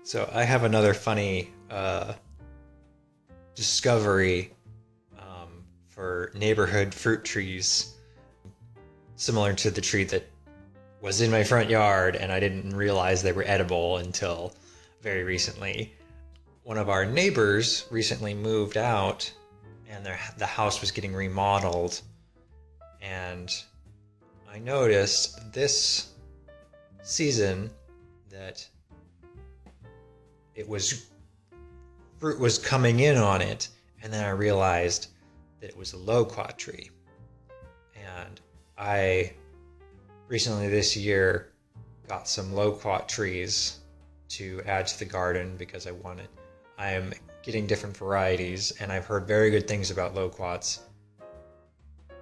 So I have another funny discovery for neighborhood fruit trees, similar to the tree that was in my front yard, and I didn't realize they were edible until very recently. One of our neighbors recently moved out, and the house was getting remodeled, and I noticed this season that fruit was coming in on it, and then I realized that it was a loquat tree. And I recently this year got some loquat trees to add to the garden because I am getting different varieties, and I've heard very good things about loquats,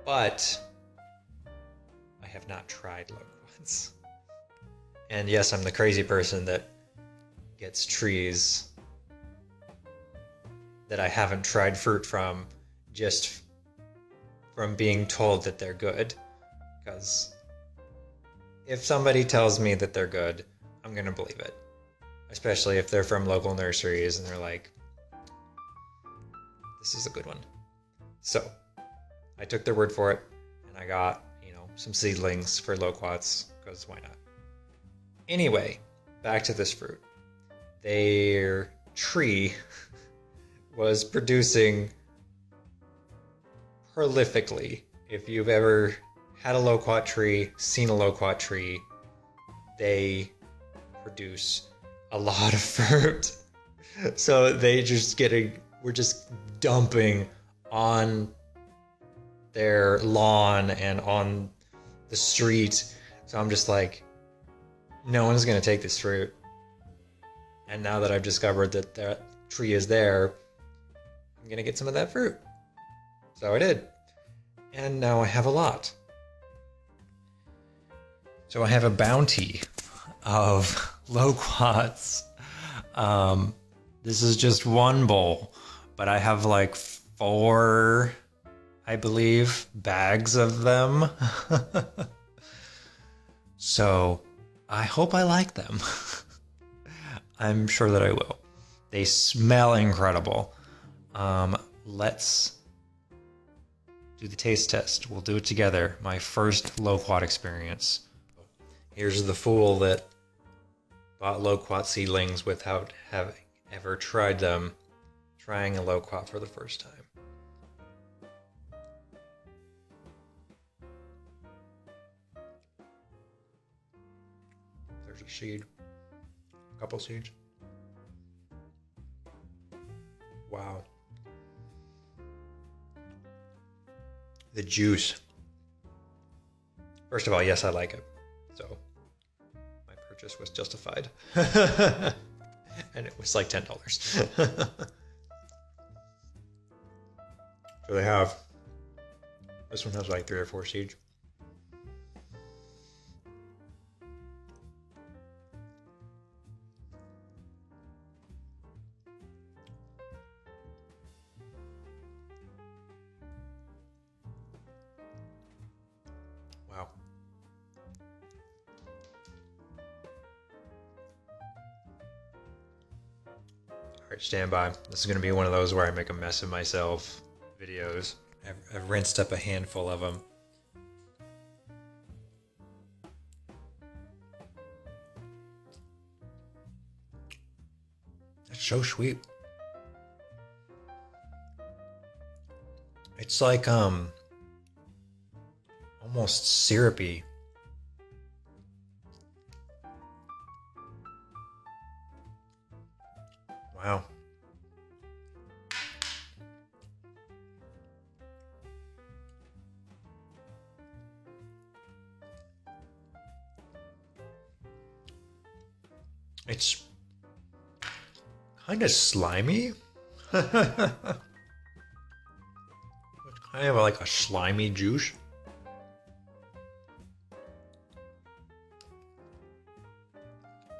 but I have not tried loquats. And yes, I'm the crazy person that gets trees that I haven't tried fruit from just from being told that they're good. Because if somebody tells me that they're good, I'm going to believe it. Especially if they're from local nurseries and they're like, this is a good one. So I took their word for it, and I got, some seedlings for loquats, because why not? Anyway, back to this fruit. Their tree was producing prolifically. If you've ever had a loquat tree, seen a loquat tree, they produce a lot of fruit. So we're just dumping on their lawn and on the street. So I'm just like, no one's going to take this fruit. And now that I've discovered that that tree is there, I'm going to get some of that fruit. So I did. And now I have a lot. So I have a bounty of loquats. This is just one bowl, but I have like 4, I believe, bags of them. So I hope I like them. I'm sure that I will. They smell incredible. Let's do the taste test. We'll do it together. My first loquat experience. Here's the fool that bought loquat seedlings without having ever tried them, trying a loquat for the first time. There's a seed. A couple seeds. Wow. The juice. First of all, yes, I like it. So my purchase was justified. And it was like $10. So they have, this one has like 3 or 4 seeds. Wow. Alright, stand by. This is going to be one of those where I make a mess of myself videos. I've rinsed up a handful of them. It's so sweet. It's like almost syrupy. Wow. It's kind of slimy. It's kind of like a slimy juice.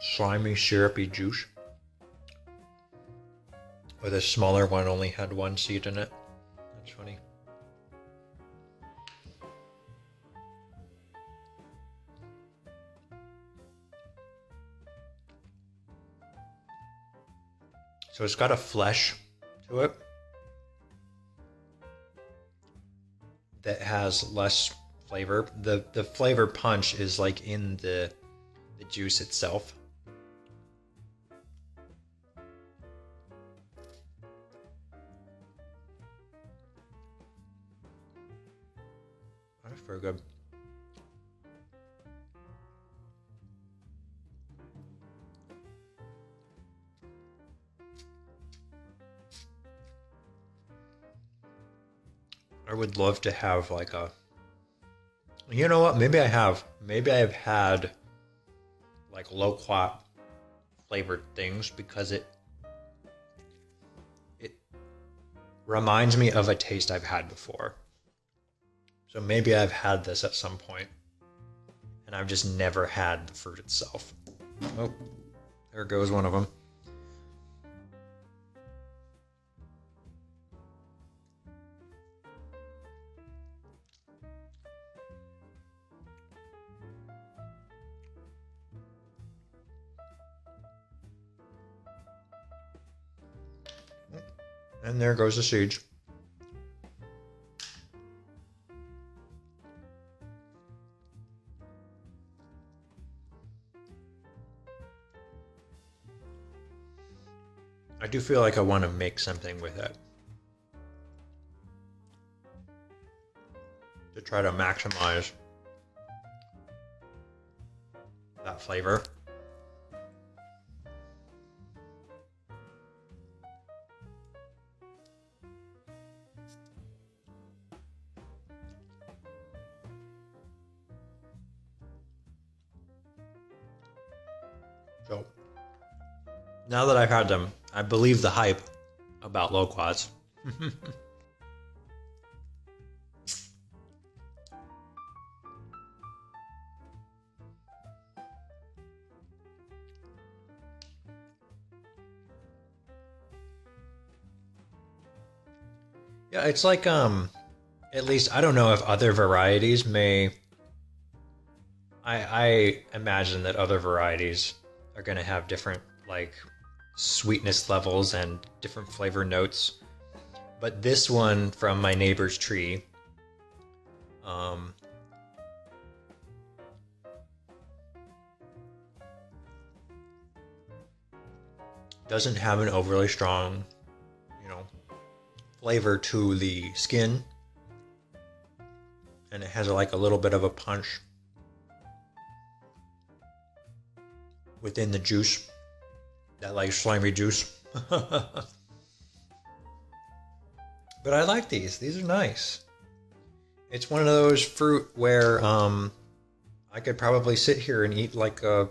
Slimy, syrupy juice. Or the smaller one only had 1 seed in it. That's funny. So it's got a flesh to it that has less flavor. The flavor punch is like in the juice itself. That's very good. I would love to have like a, you know what? Maybe I have. Maybe I have had like loquat flavored things because it reminds me of a taste I've had before. So maybe I've had this at some point and I've just never had the fruit itself. Oh, there goes one of them. And there goes the seeds. I do feel like I want to make something with it to try to maximize that flavor. So now that I've had them, I believe the hype about loquats. Yeah, it's like at least I don't know if other varieties may. I imagine that other varieties are going to have different like sweetness levels and different flavor notes, but this one from my neighbor's tree doesn't have an overly strong, you know, flavor to the skin, and it has like a little bit of a punch within the juice, that like slimy juice. But I like these. These are nice. It's one of those fruit where I could probably sit here and eat like a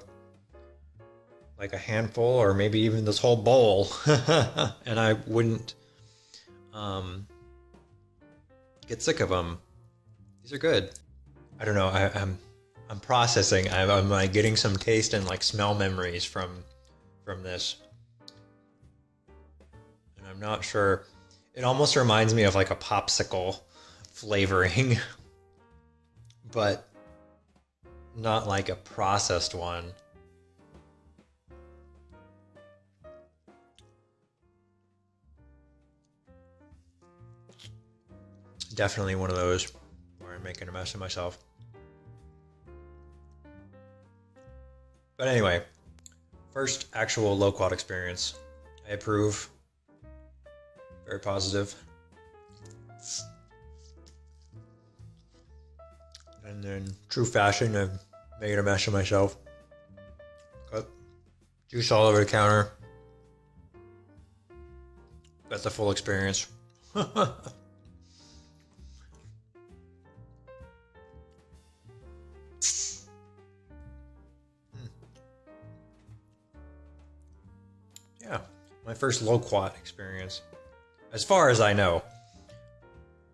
handful or maybe even this whole bowl and I wouldn't get sick of them. These are good. I don't know. I'm processing. I'm like getting some taste and like smell memories from this, and I'm not sure. It almost reminds me of like a popsicle flavoring, but not like a processed one. Definitely one of those where I'm making a mess of myself. But anyway, first actual loquat experience. I approve. Very positive. And in true fashion, I've made a mess of myself. Got juice all over the counter. Got the full experience. Yeah, my first loquat experience, as far as I know.